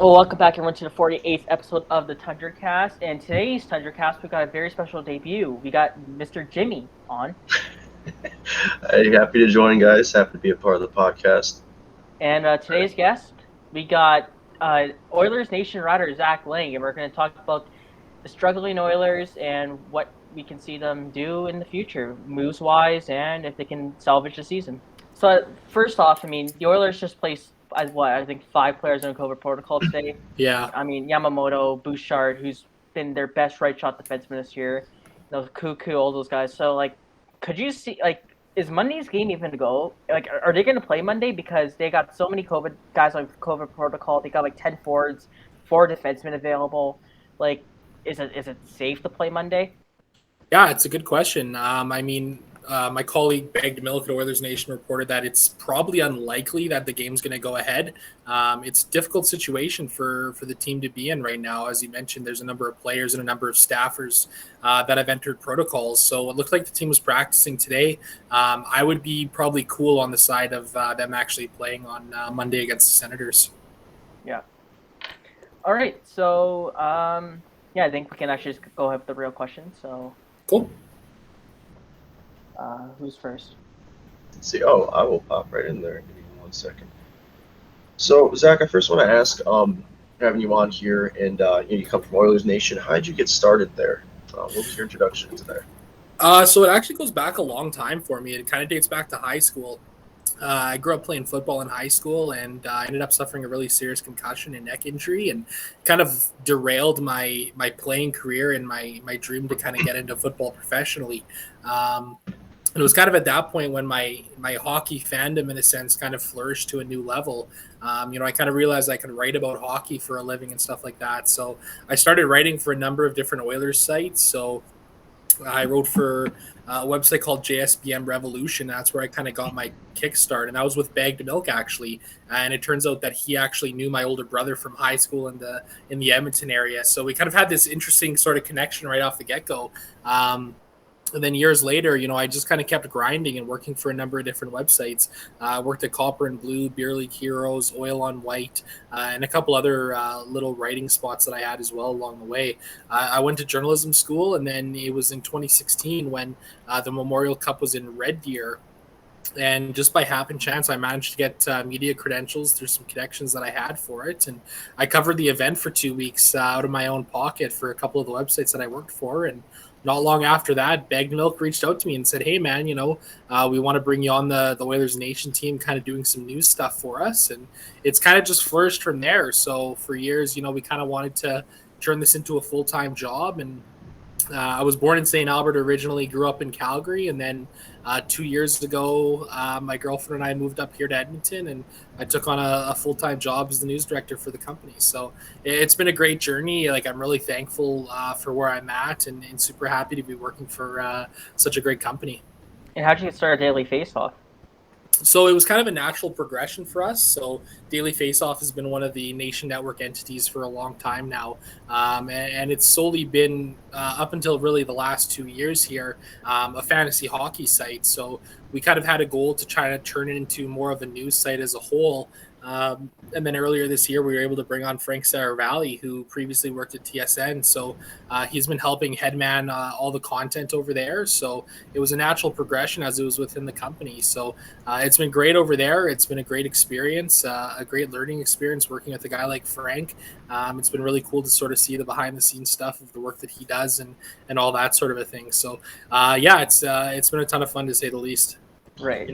Well, welcome back everyone to the 48th episode of the Tundra Cast. And today's Tundra Cast, we got a very special debut. We got Mr. Jimmy on. Hey, happy to join, guys. Happy to be a part of the podcast. And today's guest, we got Oilers Nation writer Zach Laing. And we're going to talk about the struggling Oilers and what we can see them do in the future, moves-wise, and if they can salvage the season. So first off, the Oilers just placed I think 5 players in a COVID protocol today. Yeah. Yamamoto, Bouchard, who's been their best right shot defenseman this year, those Cuckoo, all those guys. So could you see is Monday's game even to go? Are they going to play Monday because they got so many COVID guys on COVID protocol? They got 10 forwards, 4 defensemen available. Is it safe to play Monday? Yeah, it's a good question. My colleague Bagged Milk at Oilers Nation reported that it's probably unlikely that the game's going to go ahead. It's a difficult situation for the team to be in right now. As you mentioned, there's a number of players and a number of staffers that have entered protocols. So it looked like the team was practicing today. I would be probably cool on the side of them actually playing on Monday against the Senators. Yeah. All right. So, I think we can actually just go ahead with the real question. So. Cool. Who's first? Let's see. Oh, I will pop right in there. Give me 1 second. So, Zach, I first want to ask, having you on here, and you come from Oilers Nation. How did you get started there? What was your introduction into there? So it actually goes back a long time for me. It kind of dates back to high school. I grew up playing football in high school, and I ended up suffering a really serious concussion and neck injury, and kind of derailed my playing career and my dream to kind of get into football professionally. And it was kind of at that point when my hockey fandom, in a sense, kind of flourished to a new level. I kind of realized I could write about hockey for a living and stuff like that. So I started writing for a number of different Oilers sites. So I wrote for a website called JSBM Revolution. That's where I kind of got my kickstart, and that was with Bagged Milk, actually. And it turns out that he actually knew my older brother from high school in the Edmonton area. So we kind of had this interesting sort of connection right off the get-go. And then years later, I just kind of kept grinding and working for a number of different websites. I worked at Copper and Blue, Beer League Heroes, Oil on White, and a couple other little writing spots that I had as well along the way. I went to journalism school, and then it was in 2016 when the Memorial Cup was in Red Deer. And just by happen chance, I managed to get media credentials through some connections that I had for it. And I covered the event for 2 weeks out of my own pocket for a couple of the websites that I worked for. And not long after that, Bagged Milk reached out to me and said, hey, man, we want to bring you on the Oilers Nation team, kind of doing some news stuff for us. And it's kind of just flourished from there. So for years, we kind of wanted to turn this into a full-time job. And I was born in St. Albert originally, grew up in Calgary, and then 2 years ago, my girlfriend and I moved up here to Edmonton, and I took on a full-time job as the news director for the company. So it's been a great journey. I'm really thankful for where I'm at, and super happy to be working for such a great company. And how'd you get started Daily Faceoff? So it was kind of a natural progression for us. So Daily Faceoff has been one of the Nation Network entities for a long time now. And it's solely been, up until really the last 2 years here, a fantasy hockey site. So we kind of had a goal to try to turn it into more of a news site as a whole. And then earlier this year, we were able to bring on Frank Saravalli, who previously worked at TSN. So he's been helping headman all the content over there. So it was a natural progression as it was within the company. So it's been great over there. It's been a great experience, a great learning experience working with a guy like Frank. It's been really cool to sort of see the behind the scenes stuff of the work that he does and all that sort of a thing. So it's been a ton of fun, to say the least. Right.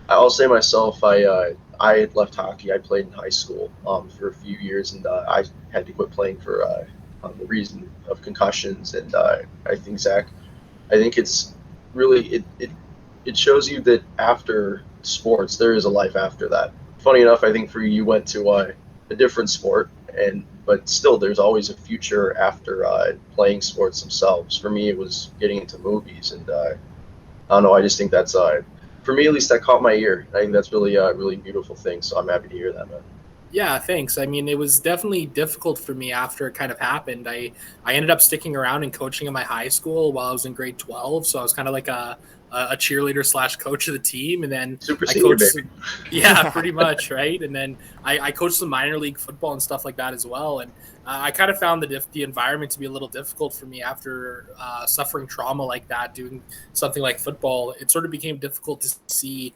I'll say myself, I had left hockey. I played in high school for a few years, and I had to quit playing for the reason of concussions. And I think, Zach, it's really it shows you that after sports, there is a life after that. Funny enough, I think for you, you went to a different sport, but still, there's always a future after playing sports themselves. For me, it was getting into movies, and I don't know. I just think that's for me, at least, that caught my ear. I think that's really a really beautiful thing. So I'm happy to hear that, man. Yeah, thanks. I mean, it was definitely difficult for me after it kind of happened. I ended up sticking around and coaching in my high school while I was in grade 12. So I was kind of like a cheerleader slash coach of the team. And then Super I senior, coached, baby. yeah, pretty much. Right. And then I coached some minor league football and stuff like that as well. And I kind of found the environment to be a little difficult for me after suffering trauma like that, doing something like football. It sort of became difficult to see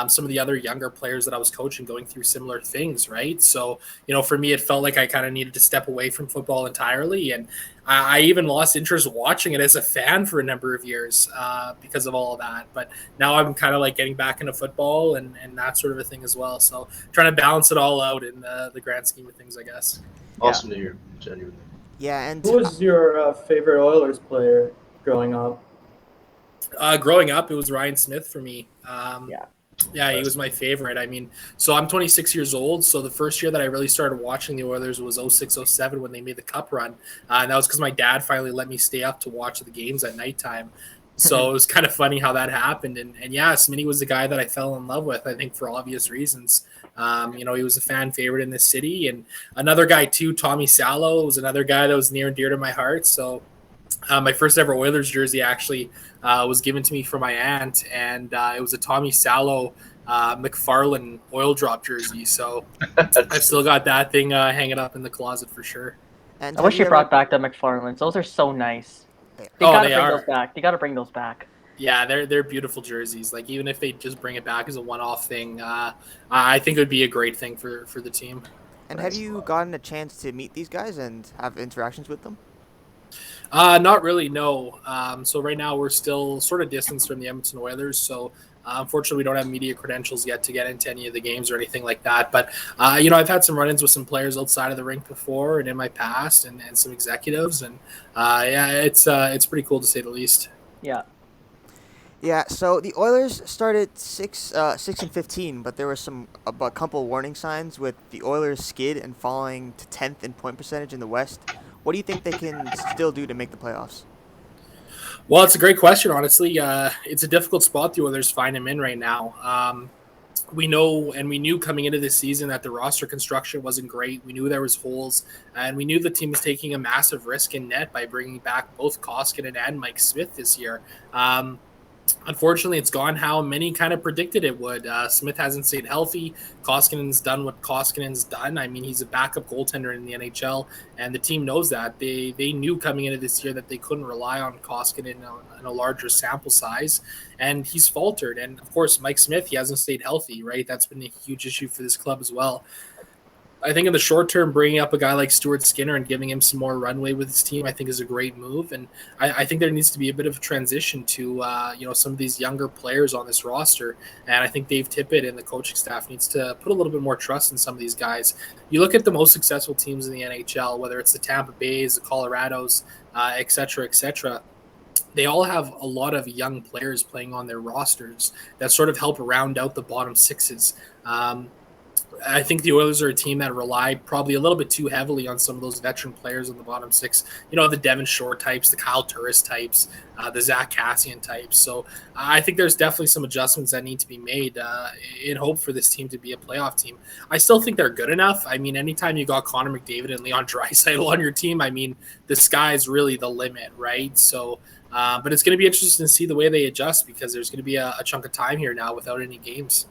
some of the other younger players that I was coaching going through similar things, right? So, for me, it felt like I kind of needed to step away from football entirely. And I even lost interest watching it as a fan for a number of years because of all of that. But now I'm kind of like getting back into football and that sort of a thing as well. So trying to balance it all out in the grand scheme of things, I guess. Awesome to hear, genuinely. Yeah, and Who was your favorite Oilers player growing up? Growing up, it was Ryan Smith for me. Yeah. Yeah, he was my favorite. I mean, so I'm 26 years old. So the first year that I really started watching the Oilers was 06-07 when they made the Cup run. And that was because my dad finally let me stay up to watch the games at nighttime. So it was kind of funny how that happened. And yeah, Smitty was the guy that I fell in love with, I think, for obvious reasons. He was a fan favorite in this city. And another guy, too, Tommy Salo, was another guy that was near and dear to my heart. So my first ever Oilers jersey actually was given to me from my aunt, and it was a Tommy Salo McFarlane oil drop jersey. So I've still got that thing hanging up in the closet for sure. and I wish you brought back the McFarlanes. Those are so nice. They gotta bring those back. They gotta bring those back. Yeah, they're beautiful jerseys. Like, even if they just bring it back as a one-off thing, I think it would be a great thing for the team. And have you gotten a chance to meet these guys and have interactions with them? Not really, no. So right now we're still sort of distanced from the Edmonton Oilers. So unfortunately, we don't have media credentials yet to get into any of the games or anything like that. But, I've had some run-ins with some players outside of the rink before and in my past and some executives. And, it's pretty cool to say the least. Yeah. Yeah, so the Oilers started 6-15, but there were a couple warning signs with the Oilers skid and falling to 10th in point percentage in the West. What do you think they can still do to make the playoffs? Well, it's a great question, honestly. It's a difficult spot the Oilers find him in right now. We know and we knew coming into this season that the roster construction wasn't great. We knew there was holes, and we knew the team was taking a massive risk in net by bringing back both Koskinen and Mike Smith this year. Unfortunately, it's gone how many kind of predicted it would. Smith hasn't stayed healthy. Koskinen's done what Koskinen's done. I mean, he's a backup goaltender in the NHL, and the team knows that. They knew coming into this year that they couldn't rely on Koskinen in a larger sample size, and he's faltered. And, of course, Mike Smith, he hasn't stayed healthy, right? That's been a huge issue for this club as well. I think in the short term, bringing up a guy like Stuart Skinner and giving him some more runway with his team, I think is a great move. And I think there needs to be a bit of a transition to, some of these younger players on this roster. And I think Dave Tippett and the coaching staff needs to put a little bit more trust in some of these guys. You look at the most successful teams in the NHL, whether it's the Tampa Bays, the Colorados, et cetera, they all have a lot of young players playing on their rosters that sort of help round out the bottom sixes. I think the Oilers are a team that rely probably a little bit too heavily on some of those veteran players in the bottom six. The Devin Shore types, the Kyle Turris types, the Zack Kassian types. So I think there's definitely some adjustments that need to be made in hope for this team to be a playoff team. I still think they're good enough. I mean, anytime you got Connor McDavid and Leon Draisaitl on your team, I mean, the sky's really the limit, right? So, but it's going to be interesting to see the way they adjust because there's going to be a chunk of time here now without any games.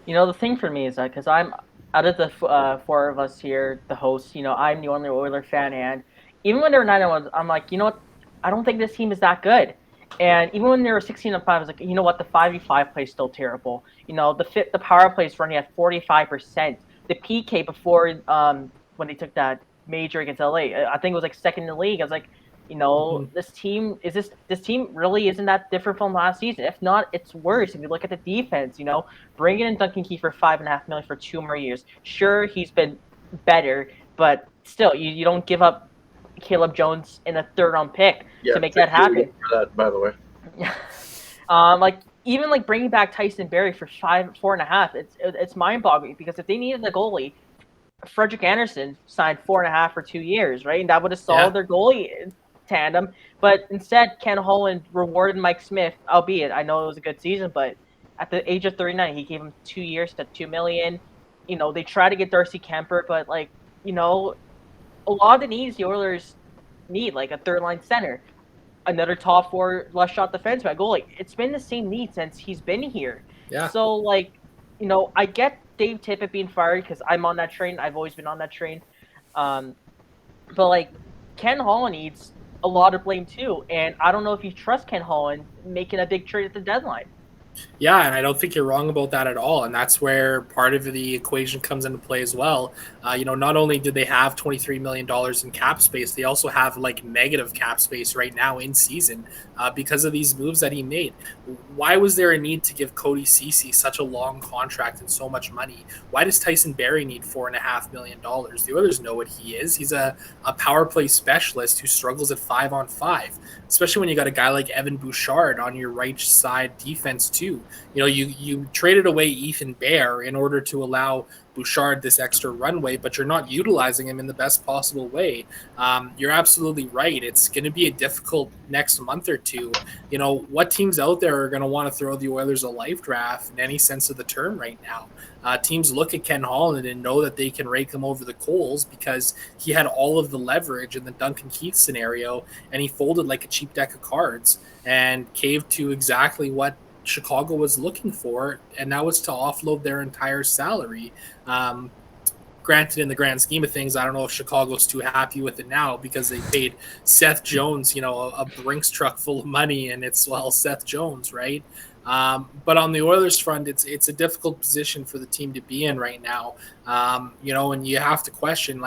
The thing for me is that because I'm out of the four of us here, the hosts, I'm the only Oiler fan, and even when they were 9-1, I'm like, what? I don't think this team is that good. And even when they were 16-5, I was like, you know what? The 5v5 play is still terrible. The power play is running at 45%. The PK before when they took that major against LA, I think it was like second in the league. I was like, this team really isn't that different from last season. If not, it's worse. If you look at the defense, bringing in Duncan Keith for $5.5 million for 2 more years. Sure, he's been better, but still, you don't give up Caleb Jones in a third-round pick to make that happen. For that, by the way. Even bringing back Tyson Barrie for $4.5, it's mind-boggling because if they needed a goalie, Frederick Anderson signed $4.5 for 2 years, right? And that would have solved their goalie tandem. But instead, Ken Holland rewarded Mike Smith, albeit I know it was a good season, but at the age of 39, he gave him 2 years to $2 million. they try to get Darcy Kemper, but like, a lot of the needs the Oilers need, like a third line center, another top four left shot defenseman, a goalie. It's been the same need since he's been here. Yeah. So like, I get Dave Tippett being fired because I'm on that train. I've always been on that train. But like, Ken Holland needs a lot of blame too, and I don't know if you trust Ken Holland making a big trade at the deadline. Yeah, and I don't think you're wrong about that at all. And that's where part of the equation comes into play as well. Not only did they have $23 million in cap space, they also have like negative cap space right now in season because of these moves that he made. Why was there a need to give Cody Ceci such a long contract and so much money? Why does Tyson Barrie need $4.5 million? The Oilers know what he is. He's a power play specialist who struggles at 5-on-5, especially when you got a guy like Evan Bouchard on your right side defense too. You traded away Ethan Bear in order to allow Bouchard this extra runway, but you're not utilizing him in the best possible way. You're absolutely right. It's going to be a difficult next month or two. What teams out there are going to want to throw the Oilers a life draft in any sense of the term right now? Teams look at Ken Holland and know that they can rake him over the coals because he had all of the leverage in the Duncan Keith scenario, and he folded like a cheap deck of cards and caved to exactly what Chicago was looking for, and that was to offload their entire salary. Granted, in the grand scheme of things, I don't know if Chicago's too happy with it now because they paid Seth Jones, a Brinks truck full of money, and it's, Seth Jones, right? But on the Oilers front, it's a difficult position for the team to be in right now. And you have to question,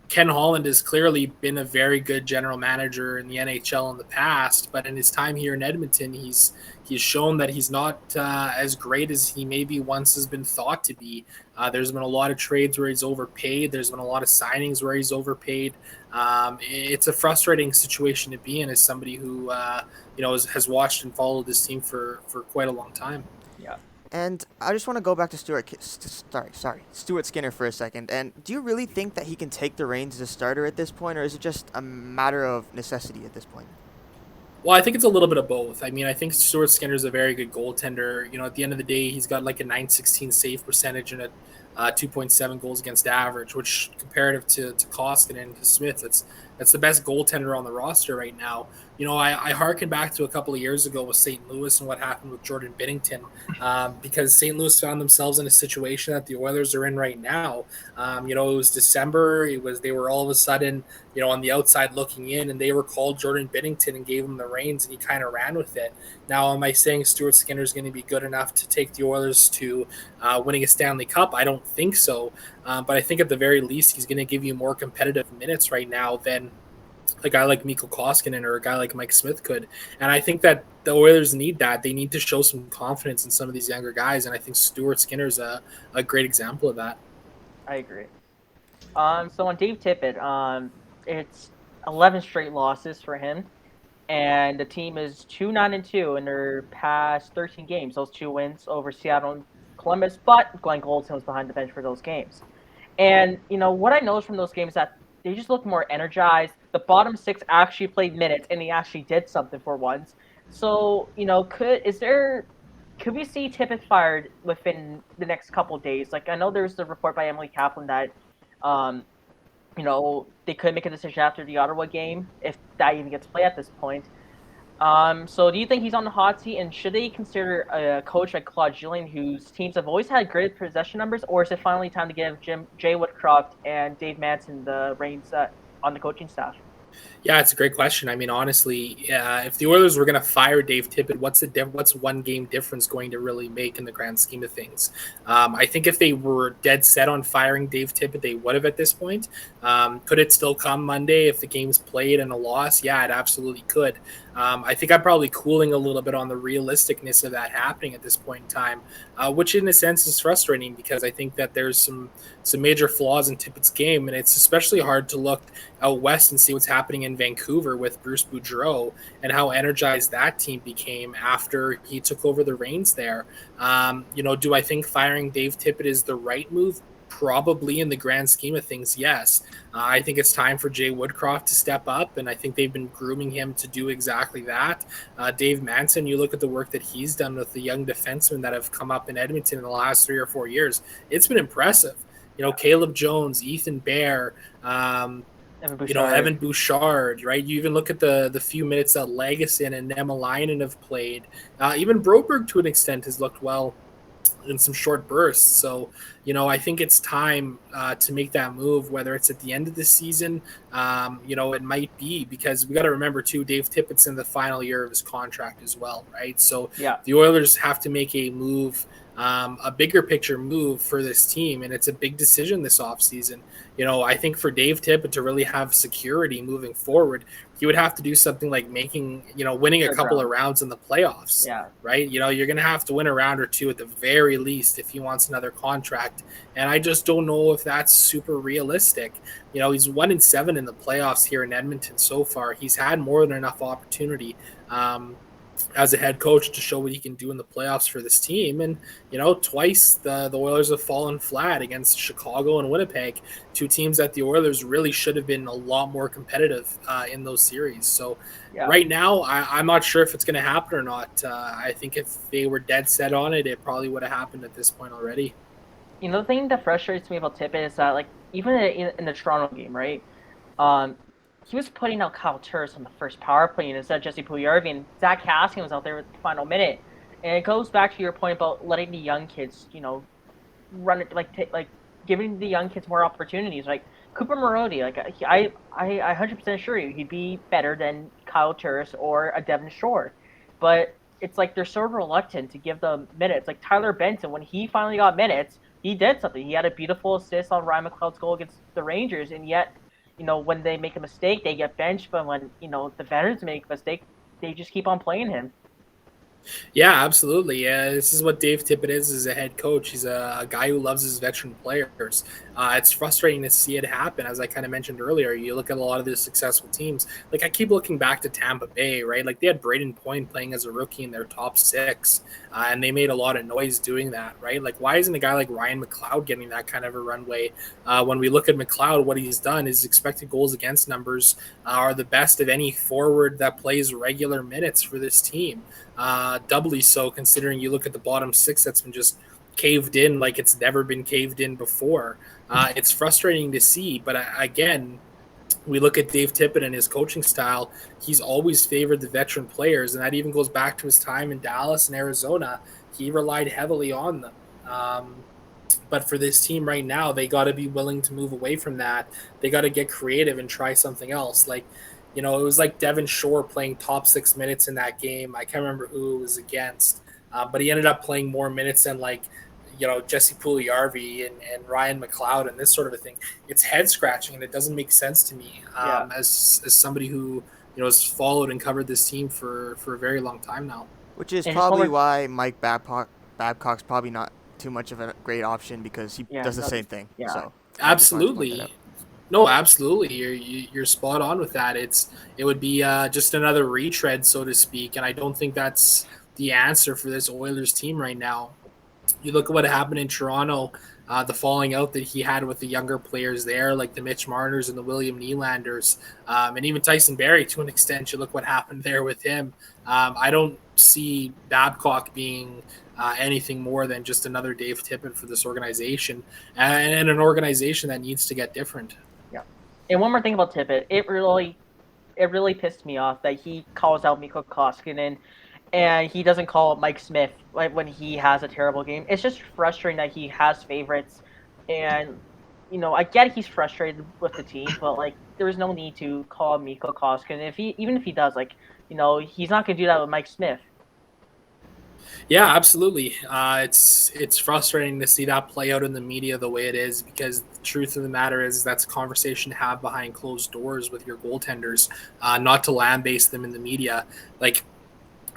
Ken Holland has clearly been a very good general manager in the NHL in the past, but in his time here in Edmonton, he's shown that he's not as great as he maybe once has been thought to be. There's been a lot of trades where he's overpaid. There's been a lot of signings where he's overpaid. It's a frustrating situation to be in as somebody who has watched and followed this team for quite a long time. Yeah. And I just want to go back to Stuart Skinner for a second. And do you really think that he can take the reins as a starter at this point, or is it just a matter of necessity at this point? Well, I think it's a little bit of both. I mean, I think Stuart Skinner is a very good goaltender. At the end of the day, he's got like a .916 save percentage and a 2.7 goals against average, which comparative to Koskinen and to Smith, that's the best goaltender on the roster right now. I harken back to a couple of years ago with St. Louis and what happened with Jordan Binnington, because St. Louis found themselves in a situation that the Oilers are in right now. It was December. They were all of a sudden, on the outside looking in, and they recalled Jordan Binnington and gave him the reins, and he kind of ran with it. Now, am I saying Stuart Skinner is going to be good enough to take the Oilers to winning a Stanley Cup? I don't think so. But I think at the very least, he's going to give you more competitive minutes right now than a guy like Mikko Koskinen or a guy like Mike Smith could. And I think that the Oilers need that. They need to show some confidence in some of these younger guys, and I think Stuart Skinner is a great example of that. I agree. So on Dave Tippett, it's 11 straight losses for him, and the team is 2-9-2 in their past 13 games. Those 2 wins over Seattle and Columbus, but Glenn Goldson was behind the bench for those games. And what I noticed from those games is that they just looked more energized. The bottom 6 actually played minutes, and he actually did something for once. So, could we see Tippett fired within the next couple of days? Like, I know there's the report by Emily Kaplan that, they could make a decision after the Ottawa game, if that even gets played at this point. So do you think he's on the hot seat, and should they consider a coach like Claude Julien, whose teams have always had great possession numbers, or is it finally time to give Jay Woodcroft and Dave Manson the reins on the coaching staff? Yeah, it's a great question. I mean, honestly, if the Oilers were going to fire Dave Tippett, what's one game difference going to really make in the grand scheme of things? I think if they were dead set on firing Dave Tippett, they would have at this point. Could it still come Monday if the game's played and a loss? Yeah, it absolutely could. I think I'm probably cooling a little bit on the realisticness of that happening at this point in time, which in a sense is frustrating because I think that there's some major flaws in Tippett's game, and it's especially hard to look out west and see what's happening in Vancouver with Bruce Boudreau and how energized that team became after he took over the reins there. Do I think firing Dave Tippett is the right move? probably in the grand scheme of things, yes. I think it's time for Jay Woodcroft to step up, and I think they've been grooming him to do exactly that. Dave Manson, you look at the work that he's done with the young defensemen that have come up in Edmonton in the last 3 or 4 years. It's been impressive. Caleb Jones, Ethan Bear, Evan Bouchard, right? You even look at the few minutes that Legason and Nemalainen have played. Even Broberg, to an extent, has looked well in some short bursts. So, I think it's time to make that move, whether it's at the end of the season, it might be, because we got to remember too, Dave Tippett's in the final year of his contract as well, right? So the Oilers have to make a move, a bigger picture move for this team, and it's a big decision this offseason. I think for Dave Tippett to really have security moving forward, he would have to do something like winning a couple of rounds in the playoffs, right? You're going to have to win a round or two at the very least if he wants another contract. And I just don't know if that's super realistic. He's 1-7 in the playoffs here in Edmonton so far. He's had more than enough opportunity as a head coach to show what he can do in the playoffs for this team. And, twice the Oilers have fallen flat against Chicago and Winnipeg, two teams that the Oilers really should have been a lot more competitive in those series. So right now, I'm not sure if it's going to happen or not. I think if they were dead set on it, it probably would have happened at this point already. The thing that frustrates me about Tippett is that, even in the Toronto game, right? He was putting out Kyle Turris on the first power play instead of Jesse Puljujarvi, and Zack Kassian was out there with the final minute. And it goes back to your point about letting the young kids, run it, giving the young kids more opportunities. Like Cooper Marody, I 100% assure you, he'd be better than Kyle Turris or a Devin Shore, but it's like they're so reluctant to give them minutes. Like Tyler Benson, when he finally got minutes, he did something. He had a beautiful assist on Ryan McLeod's goal against the Rangers, and yet, when they make a mistake, they get benched. But when, the veterans make a mistake, they just keep on playing him. Yeah, absolutely. This is what Dave Tippett is as a head coach. He's a guy who loves his veteran players. It's frustrating to see it happen. As I kind of mentioned earlier, you look at a lot of the successful teams. I keep looking back to Tampa Bay, right? They had Braden Point playing as a rookie in their top 6, and they made a lot of noise doing that, right? Why isn't a guy like Ryan McLeod getting that kind of a runway? When we look at McLeod, what he's done, his expected goals against numbers are the best of any forward that plays regular minutes for this team. Doubly so considering you look at the bottom 6 that's been just caved in like it's never been caved in before. It's frustrating to see, but again, we look at Dave Tippett and his coaching style. He's always favored the veteran players, and that even goes back to his time in Dallas and Arizona. He relied heavily on them. But for this team right now, they got to be willing to move away from that. They got to get creative and try something else. It was like Devin Shore playing top 6 minutes in that game. I can't remember who it was against, but he ended up playing more minutes than Jesse Puljujarvi and Ryan McLeod and this sort of a thing. It's head scratching, and it doesn't make sense to me as somebody who has followed and covered this team for a very long time now. Which is probably why Mike Babcock's probably not too much of a great option, because he does the same thing. Yeah. So absolutely. No, absolutely. You're spot on with that. It would be just another retread, so to speak, and I don't think that's the answer for this Oilers team right now. You look at what happened in Toronto, the falling out that he had with the younger players there, like the Mitch Marners and the William Nylanders, and even Tyson Barrie to an extent. You look what happened there with him. I don't see Babcock being anything more than just another Dave Tippett for this organization, and an organization that needs to get different. And one more thing about Tippett, it really pissed me off that he calls out Mikko Koskinen and he doesn't call Mike Smith when he has a terrible game. It's just frustrating that he has favorites, and I get he's frustrated with the team, but there was no need to call Mikko Koskinen. Even if he does, he's not gonna do that with Mike Smith. Yeah, absolutely. It's frustrating to see that play out in the media the way it is, because the truth of the matter is that's a conversation to have behind closed doors with your goaltenders, not to lambaste them in the media.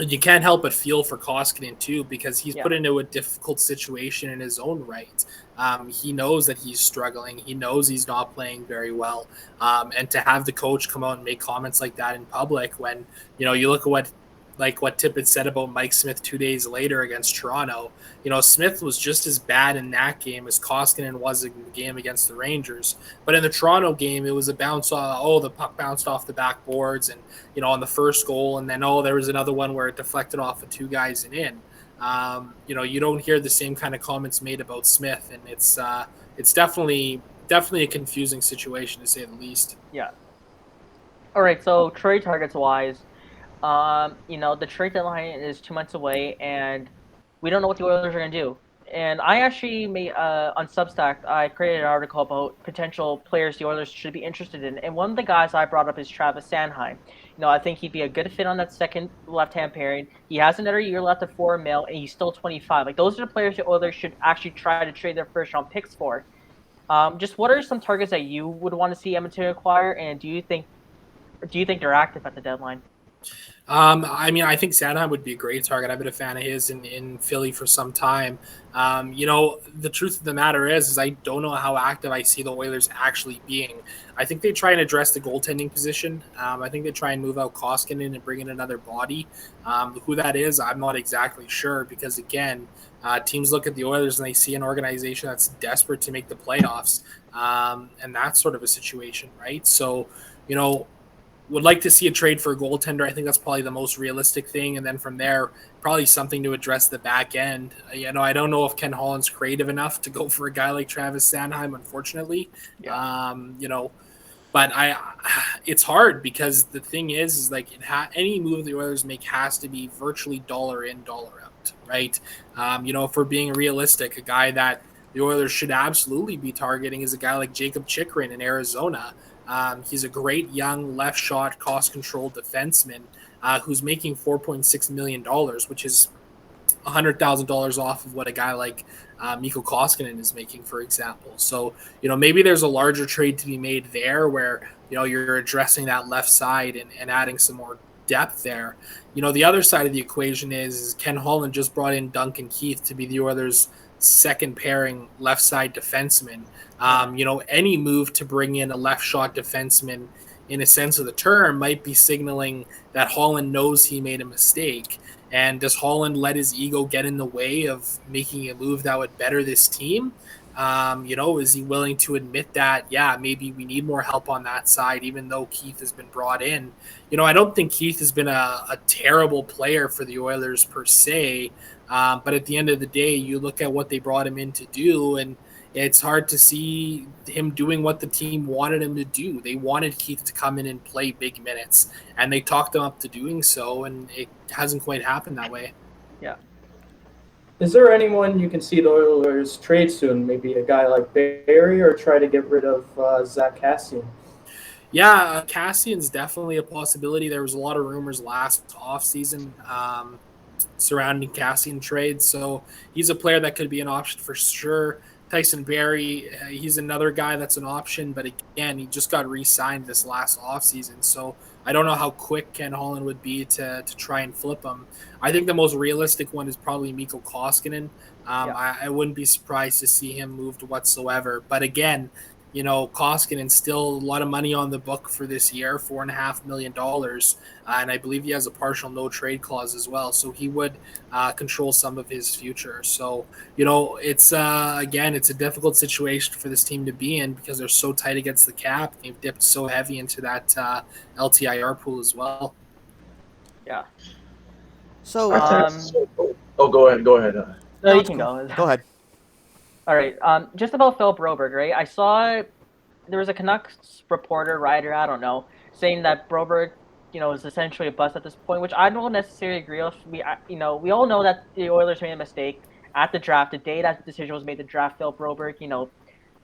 You can't help but feel for Koskinen too, because he's put into a difficult situation in his own right. He knows that he's struggling. He knows he's not playing very well. And to have the coach come out and make comments like that in public when, you look at what like what Tippett said about Mike Smith 2 days later against Toronto. Smith was just as bad in that game as Koskinen was in the game against the Rangers. But in the Toronto game, it was a bounce off. The puck bounced off the backboards, and on the first goal, and then there was another one where it deflected off of two guys and in. You don't hear the same kind of comments made about Smith, and it's definitely a confusing situation to say the least. Yeah. All right. So trade targets wise, the trade deadline is 2 months away, and we don't know what the Oilers are going to do. And I actually made on Substack, I created an article about potential players the Oilers should be interested in. And one of the guys I brought up is Travis Sanheim. I think he'd be a good fit on that second left-hand pairing. He has another year left of $4 million, and he's still 25. Like, those are the players the Oilers should actually try to trade their first-round picks for. Just what are some targets that you would want to see Edmonton acquire, and do you think they're active at the deadline? I think Sanheim would be a great target. I've been a fan of his in Philly for some time. The truth of the matter is I don't know how active I see the Oilers actually being. I think they try and address the goaltending position. I think they try and move out Koskinen and bring in another body. Who that is, I'm not exactly sure because, again, teams look at the Oilers and they see an organization that's desperate to make the playoffs. And that's sort of a situation, right? So, would like to see a trade for a goaltender. I think that's probably the most realistic thing. And then from there, probably something to address the back end. I don't know if Ken Holland's creative enough to go for a guy like Travis Sanheim, unfortunately. Yeah. But it's hard because the thing is like any move the Oilers make has to be virtually dollar in, dollar out, right? If we're being realistic, a guy that the Oilers should absolutely be targeting is a guy like Jacob Chychrun in Arizona. He's a great young left shot, cost-controlled defenseman who's making $4.6 million, which is $100,000 off of what a guy like Mikko Koskinen is making, for example. So, maybe there's a larger trade to be made there where, you're addressing that left side and adding some more depth there. The other side of the equation is Ken Holland just brought in Duncan Keith to be the Oilers' second pairing left side defenseman. Any move to bring in a left shot defenseman in a sense of the term might be signaling that Holland knows he made a mistake. And does Holland let his ego get in the way of making a move that would better this team? Is he willing to admit that, maybe we need more help on that side, even though Keith has been brought in? I don't think Keith has been a terrible player for the Oilers per se. But at the end of the day, you look at what they brought him in to do, and it's hard to see him doing what the team wanted him to do. They wanted Keith to come in and play big minutes, and they talked him up to doing so, and it hasn't quite happened that way. Yeah. Is there anyone you can see the Oilers trade soon? Maybe a guy like Barry, or try to get rid of Zack Kassian? Yeah, Kassian's definitely a possibility. There was a lot of rumors last offseason surrounding Kassian trades, so he's a player that could be an option for sure. Tyson Barrie, he's another guy that's an option, but again, he just got re-signed this last offseason, so I don't know how quick Ken Holland would be to try and flip him. I think the most realistic one is probably Mikko Koskinen. I wouldn't be surprised to see him moved whatsoever, but again, Koskinen still a lot of money on the book for this year, $4.5 million. And I believe he has a partial no trade clause as well. So he would control some of his future. So, it's again, it's a difficult situation for this team to be in because they're so tight against the cap. They've dipped so heavy into that LTIR pool as well. Yeah. So, Go ahead. No, you can go. Go ahead. All right. Just about Philip Broberg, right? I saw there was a Canucks reporter, writer, I don't know, saying that Broberg, is essentially a bust at this point, which I don't necessarily agree with. We all know that the Oilers made a mistake at the draft. The day that the decision was made to draft Philip Broberg,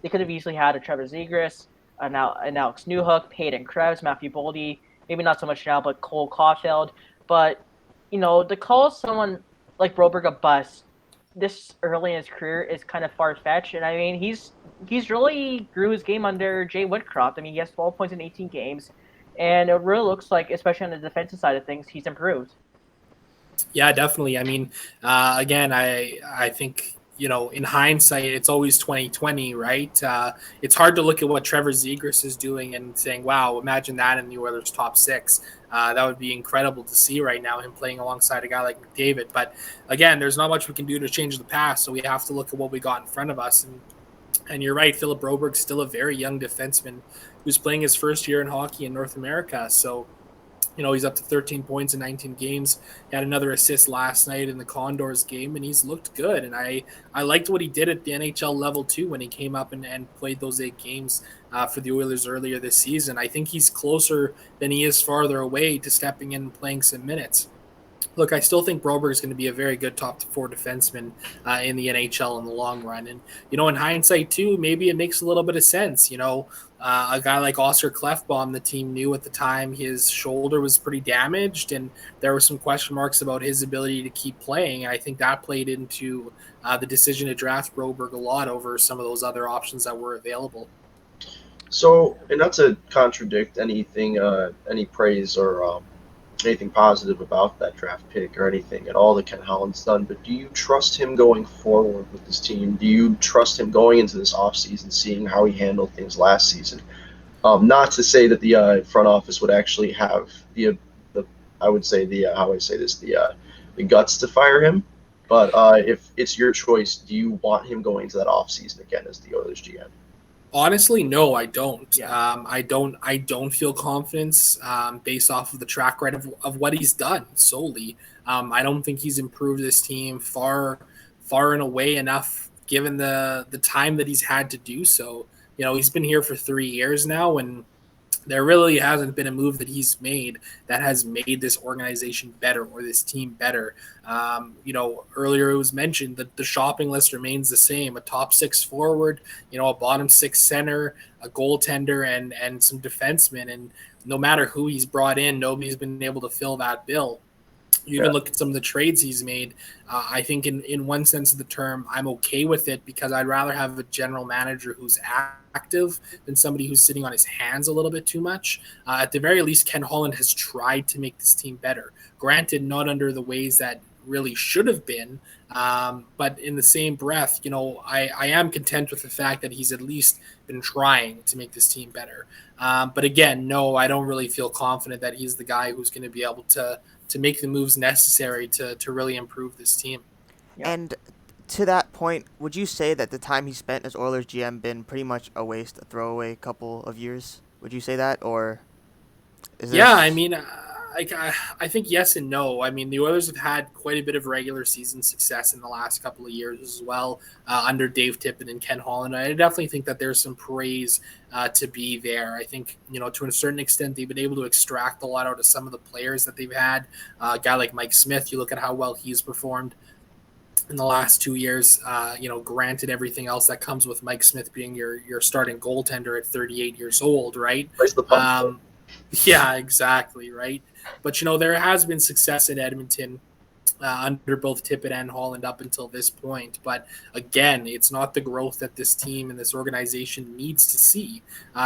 they could have easily had a Trevor Zegras, an Alex Newhook, Peyton Krebs, Matthew Boldy, maybe not so much now, but Cole Caulfield. But, to call someone like Broberg a bust this early in his career is kind of far-fetched. And I mean, he's really grew his game under Jay Woodcroft. I mean, he has 12 points in 18 games, and it really looks like, especially on the defensive side of things, he's improved. Yeah, definitely. I mean, again, I think in hindsight, it's always 2020, right? It's hard to look at what Trevor Zegras is doing and saying, wow, imagine that in the Oilers' top six. That would be incredible to see right now, him playing alongside a guy like McDavid. But again, there's not much we can do to change the past, so we have to look at what we got in front of us. And you're right, Philip Broberg's still a very young defenseman who's playing his first year in hockey in North America. So, he's up to 13 points in 19 games. He had another assist last night in the Condors game, and he's looked good. And I liked what he did at the NHL level, too, when he came up and played those 8 games for the Oilers earlier this season. I think he's closer than he is farther away to stepping in and playing some minutes. Look, I still think Broberg is going to be a very good top 4 defenseman in the NHL in the long run. And, in hindsight, too, maybe it makes a little bit of sense. A guy like Oscar Klefbom, the team knew at the time his shoulder was pretty damaged, and there were some question marks about his ability to keep playing. And I think that played into the decision to draft Broberg a lot over some of those other options that were available. So, and not to contradict anything, any praise or anything positive about that draft pick or anything at all that Ken Holland's done, but do you trust him going forward with this team? Do you trust him going into this offseason, seeing how he handled things last season? Not to say that the front office would actually have the guts to fire him, but if it's your choice, do you want him going into that offseason again as the Oilers GM? Honestly, no, I don't. Yeah. I don't feel confidence based off of the track record of what he's done solely. I don't think he's improved this team far and away enough given the time that he's had to do so. He's been here for 3 years now, and there really hasn't been a move that he's made that has made this organization better or this team better. Earlier it was mentioned that the shopping list remains the same: a top 6 forward, a bottom 6 center, a goaltender, and some defensemen. And no matter who he's brought in, nobody's been able to fill that bill. You even look at some of the trades he's made. I think in one sense of the term, I'm okay with it because I'd rather have a general manager who's active than somebody who's sitting on his hands a little bit too much. At the very least, Ken Holland has tried to make this team better. Granted, not under the ways that really should have been, but in the same breath, I am content with the fact that he's at least been trying to make this team better. But again, no, I don't really feel confident that he's the guy who's going to be able to make the moves necessary to really improve this team. Yeah. And to that point, would you say that the time he spent as Oilers GM been pretty much a waste, a throwaway couple of years? Would you say that, or is Yeah, I mean, I think yes and no. I mean, the Oilers have had quite a bit of regular season success in the last couple of years as well under Dave Tippett and Ken Holland. I definitely think that there's some praise to be there. I think, to a certain extent, they've been able to extract a lot out of some of the players that they've had. A guy like Mike Smith, you look at how well he's performed in the last 2 years. Granted everything else that comes with Mike Smith being your starting goaltender at 38 years old, right? Where's the pump? Yeah, exactly, right? But, there has been success in Edmonton under both Tippett and Holland up until this point. But again, it's not the growth that this team and this organization needs to see.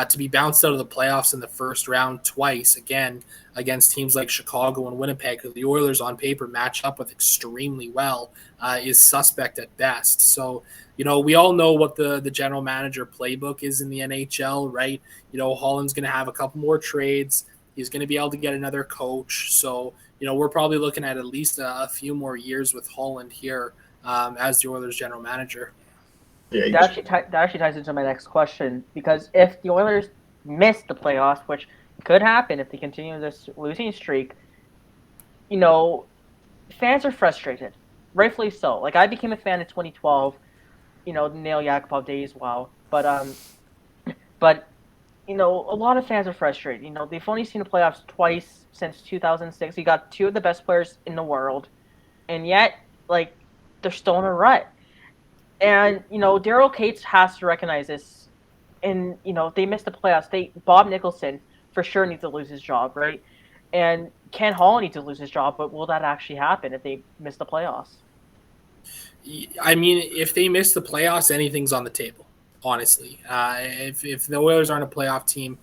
To be bounced out of the playoffs in the first round twice, again, against teams like Chicago and Winnipeg, who the Oilers on paper match up with extremely well, is suspect at best. So, we all know what the general manager playbook is in the NHL, right? Holland's going to have a couple more trades. He's going to be able to get another coach. So, we're probably looking at least a few more years with Holland here as the Oilers general manager. Yeah, That actually ties into my next question, because if the Oilers miss the playoffs, which could happen if they continue this losing streak, fans are frustrated, rightfully so. Like, I became a fan in 2012, the Nail Yakupov days, wow. But a lot of fans are frustrated. They've only seen the playoffs twice since 2006. You got 2 of the best players in the world, and yet, they're still in a rut. And, Daryl Cates has to recognize this. And, they missed the playoffs. Bob Nicholson for sure needs to lose his job, right? And Ken Holland needs to lose his job, but will that actually happen if they miss the playoffs? I mean, if they miss the playoffs, anything's on the table, honestly. If the Oilers aren't a playoff team,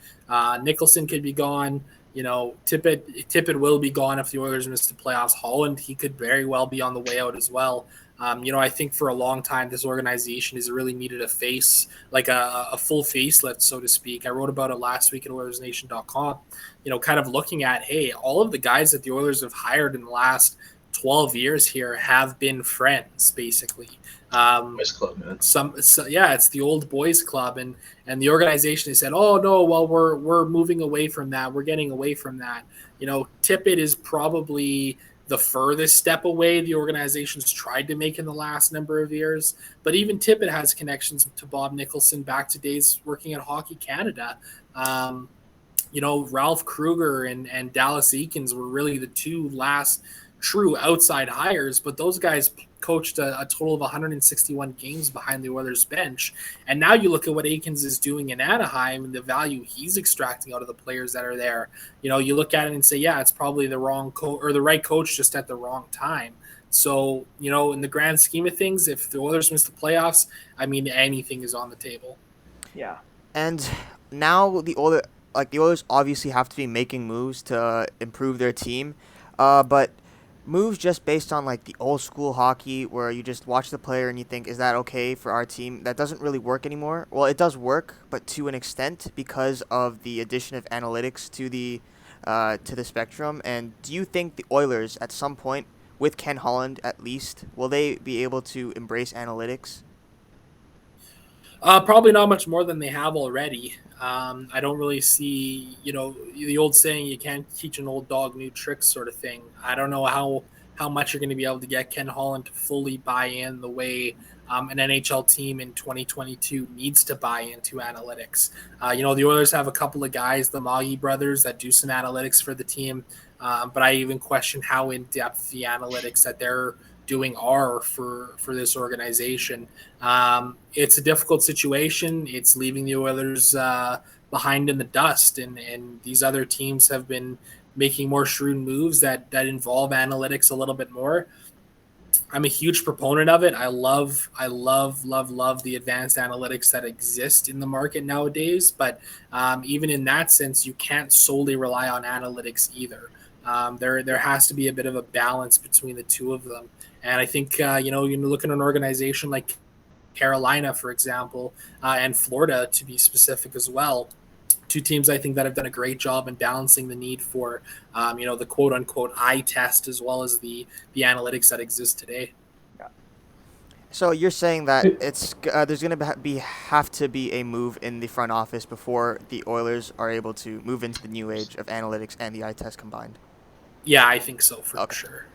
Nicholson could be gone. Tippett will be gone if the Oilers miss the playoffs. Holland, he could very well be on the way out as well. I think for a long time, this organization has really needed a face, like a full facelift, so to speak. I wrote about it last week at OilersNation.com, kind of looking at, hey, all of the guys that the Oilers have hired in the last 12 years here have been friends, basically. Boys club, man. It's the old boys club, and the organization has said, oh no, well we're moving away from that. We're getting away from that. Tippett is probably the furthest step away the organization's tried to make in the last number of years. But even Tippett has connections to Bob Nicholson back to days working at Hockey Canada. Ralph Kruger and Dallas Eakins were really the two last true outside hires, but those guys coached a total of 161 games behind the Oilers bench. And now you look at what Eakins is doing in Anaheim and the value he's extracting out of the players that are there. You look at it and say, yeah, it's probably the wrong or the right coach just at the wrong time. So, in the grand scheme of things, if the Oilers miss the playoffs, I mean, anything is on the table. Yeah. And now the Oilers obviously have to be making moves to improve their team, but moves just based on like the old school hockey where you just watch the player and you think, is that okay for our team? That doesn't really work anymore. Well, it does work, but to an extent because of the addition of analytics to the spectrum. And do you think the Oilers at some point, with Ken Holland at least, will they be able to embrace analytics? Probably not much more than they have already. I don't really see, the old saying, you can't teach an old dog new tricks sort of thing. I don't know how much you're going to be able to get Ken Holland to fully buy in the way an NHL team in 2022 needs to buy into analytics. The Oilers have a couple of guys, the Maggi brothers, that do some analytics for the team. But I even question how in-depth the analytics that they're doing are for this organization. It's a difficult situation. It's leaving the Oilers behind in the dust, and these other teams have been making more shrewd moves that involve analytics a little bit more. I'm a huge proponent of it. I love the advanced analytics that exist in the market nowadays. But even in that sense, you can't solely rely on analytics either. There has to be a bit of a balance between the two of them. And I think, you look at an organization like Carolina, for example, and Florida, to be specific as well. Two teams I think that have done a great job in balancing the need for, the quote unquote eye test as well as the analytics that exist today. So you're saying that it's there's going to have to be a move in the front office before the Oilers are able to move into the new age of analytics and the eye test combined? Yeah, I think so for sure.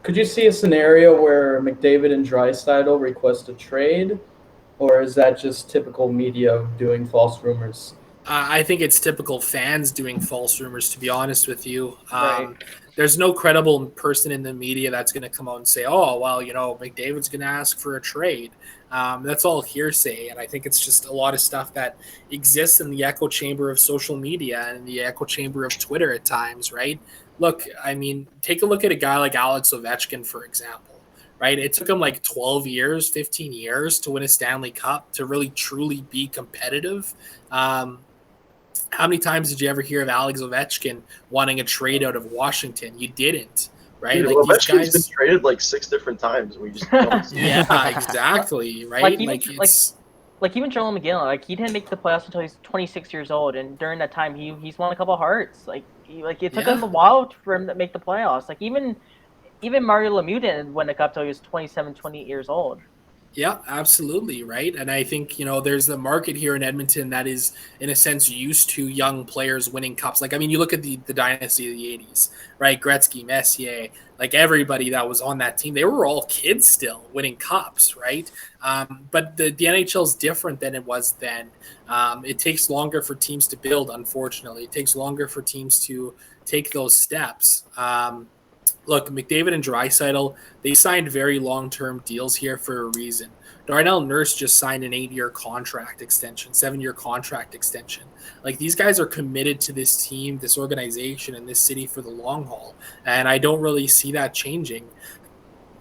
Could you see a scenario where McDavid and Draisaitl request a trade, or is that just typical media doing false rumors? I think it's typical fans doing false rumors, to be honest with you. Right. There's no credible person in the media that's going to come out and say, oh, well, McDavid's going to ask for a trade. That's all hearsay. And I think it's just a lot of stuff that exists in the echo chamber of social media and the echo chamber of Twitter at times, right? Look, I mean, take a look at a guy like Alex Ovechkin, for example, right? It took him like 12 years, 15 years to win a Stanley Cup to really truly be competitive. How many times did you ever hear of Alex Ovechkin wanting a trade out of Washington? You didn't, right? Dude, like Ovechkin's been traded like 6 different times. We just don't see yeah, exactly, right? Like even Joel McGill, he didn't make the playoffs until he's 26 years old, and during that time he's won a couple of Hearts. It took him a while for him to make the playoffs. Even Mario Lemieux didn't win a cup until he was 27, 28 years old. Yeah, absolutely, right. And I think, there's the market here in Edmonton that is, in a sense, used to young players winning cups. You look at the dynasty of the 80s, right? Gretzky, Messier, everybody that was on that team, they were all kids still winning cups, right? But the NHL is different than it was then. It takes longer for teams to build, unfortunately. It takes longer for teams to take those steps. Look, McDavid and Draisaitl, they signed very long-term deals here for a reason. Darnell Nurse just signed an 8-year contract extension, 7-year contract extension. These guys are committed to this team, this organization, and this city for the long haul. And I don't really see that changing.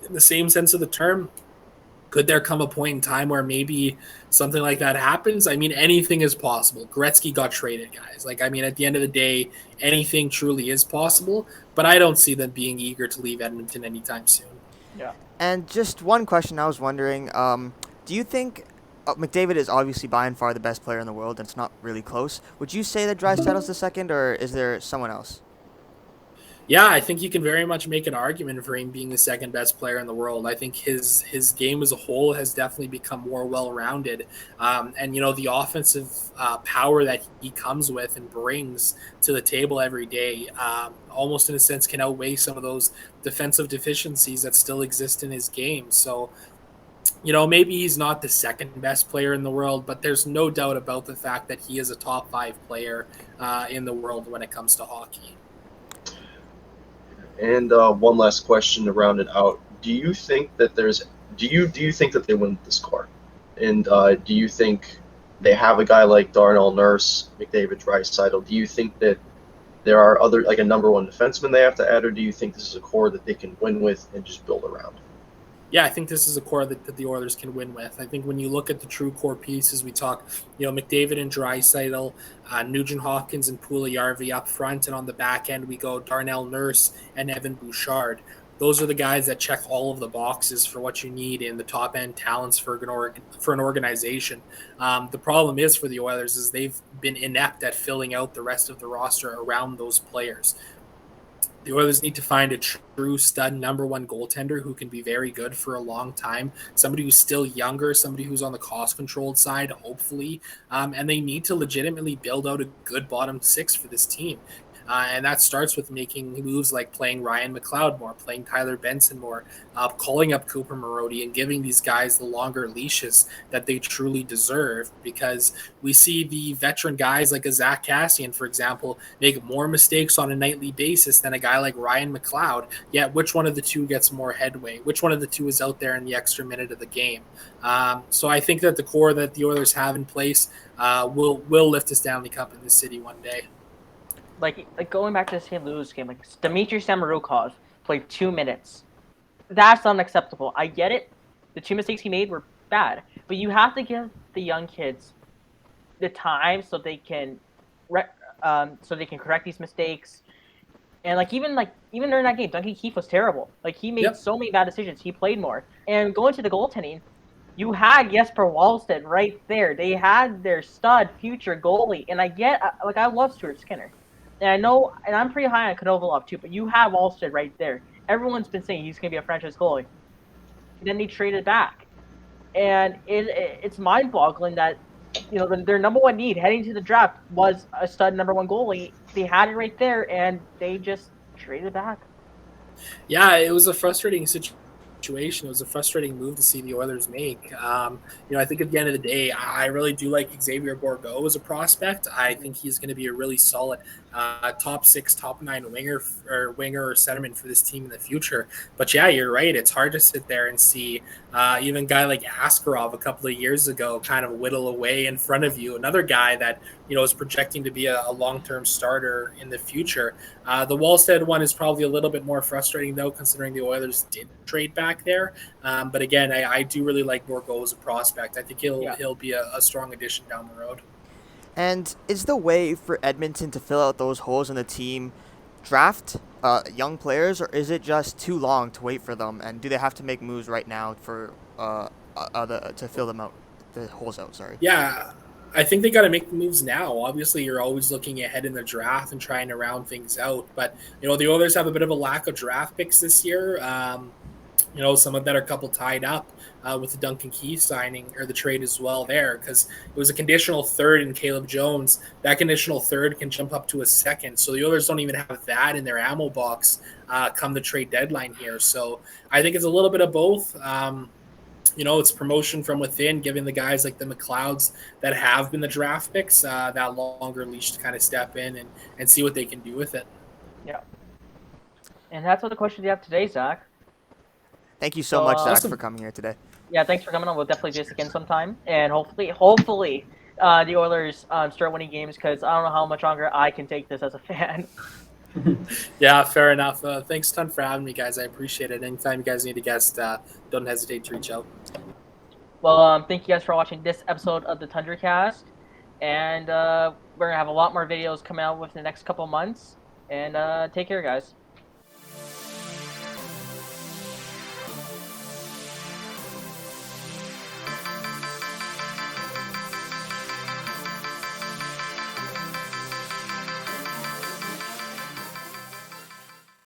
In the same sense of the term, could there come a point in time where maybe something like that happens? I mean, anything is possible. Gretzky got traded, guys. At the end of the day, anything truly is possible, but I don't see them being eager to leave Edmonton anytime soon. Yeah. And just one question I was wondering, do you think McDavid is obviously by and far the best player in the world, and it's not really close. Would you say that Draisaitl's the second, or is there someone else? Yeah, I think you can very much make an argument for him being the second best player in the world. I think his game as a whole has definitely become more well rounded, and the offensive power that he comes with and brings to the table every day, almost in a sense, can outweigh some of those defensive deficiencies that still exist in his game. So maybe he's not the second best player in the world, but there's no doubt about the fact that he is a top 5 player in the world when it comes to hockey. And one last question to round it out: do you think that do you think that they win this core? And do you think they have a guy like Darnell Nurse, McDavid, Draisaitl? Do you think that there are other, like a number one defenseman they have to add, or do you think this is a core that they can win with and just build around? Yeah, I think this is a core that the Oilers can win with. I think when you look at the true core pieces, we talk, McDavid and Draisaitl, Nugent-Hopkins and Puljujarvi up front, and on the back end we go Darnell Nurse and Evan Bouchard. Those are the guys that check all of the boxes for what you need in the top end talents for an organization. The problem is for the Oilers is they've been inept at filling out the rest of the roster around those players. The Oilers need to find a true stud number one goaltender who can be very good for a long time, somebody who's still younger, somebody who's on the cost-controlled side, hopefully, and they need to legitimately build out a good bottom six for this team. And that starts with making moves like playing Ryan McLeod more, playing Tyler Benson more, calling up Cooper Marody, and giving these guys the longer leashes that they truly deserve. Because we see the veteran guys like a Zack Kassian, for example, make more mistakes on a nightly basis than a guy like Ryan McLeod. Yet, which one of the two gets more headway? Which one of the two is out there in the extra minute of the game? So I think that the core that the Oilers have in place will lift a Stanley Cup in this city one day. Like going back to the St. Louis game, like Dmitry Samorukov played 2 minutes. That's unacceptable. I get it. The 2 mistakes he made were bad, but you have to give the young kids the time so they can correct these mistakes. And even during that game, Duncan Keith was terrible. Like he made so many bad decisions. He played more. And going to the goaltending, you had Jesper Wallstedt right there. They had their stud future goalie, and I love Stuart Skinner. And I know, and I'm pretty high on Konovalov too, but you have Wallstedt right there. Everyone's been saying he's going to be a franchise goalie. And then he traded back. And it's mind-boggling that, their number one need heading to the draft was a stud number one goalie. They had it right there, and they just traded back. Yeah, it was a frustrating situation. It was a frustrating move to see the Oilers make. I think at the end of the day, I really do like Xavier Bourgault as a prospect. I think he's going to be a really solid top 6, top 9 winger or centerman for this team in the future. But yeah, you're right. It's hard to sit there and see even a guy like Askarov a couple of years ago kind of whittle away in front of you. Another guy that is projecting to be a long-term starter in the future. The Wallstedt one is probably a little bit more frustrating though, considering the Oilers did trade back there. But again, I do really like Bourgault as a prospect. I think he'll be a strong addition down the road. And is the way for Edmonton to fill out those holes in the team draft young players, or is it just too long to wait for them? And do they have to make moves right now for to fill them out, the holes out? Sorry. Yeah, I think they got to make the moves now. Obviously, you're always looking ahead in the draft and trying to round things out. But the Oilers have a bit of a lack of draft picks this year. Some of that are a couple tied up with the Duncan Keith signing or the trade as well there, because it was a conditional third in Caleb Jones. That conditional third can jump up to a second. So the Oilers don't even have that in their ammo box come the trade deadline here. So I think it's a little bit of both. It's promotion from within, giving the guys like the McLeods that have been the draft picks that longer leash to kind of step in and see what they can do with it. Yeah. And that's all the questions you have today, Zach. Thank you so much, Zach, awesome. for coming here today. Yeah, thanks for coming on. We'll definitely do this again sometime. And hopefully, the Oilers start winning games, because I don't know how much longer I can take this as a fan. Yeah, fair enough. Thanks a ton for having me, guys. I appreciate it. Anytime you guys need a guest, don't hesitate to reach out. Well, thank you guys for watching this episode of the Tundra Cast. And we're going to have a lot more videos coming out within the next couple months. And take care, guys.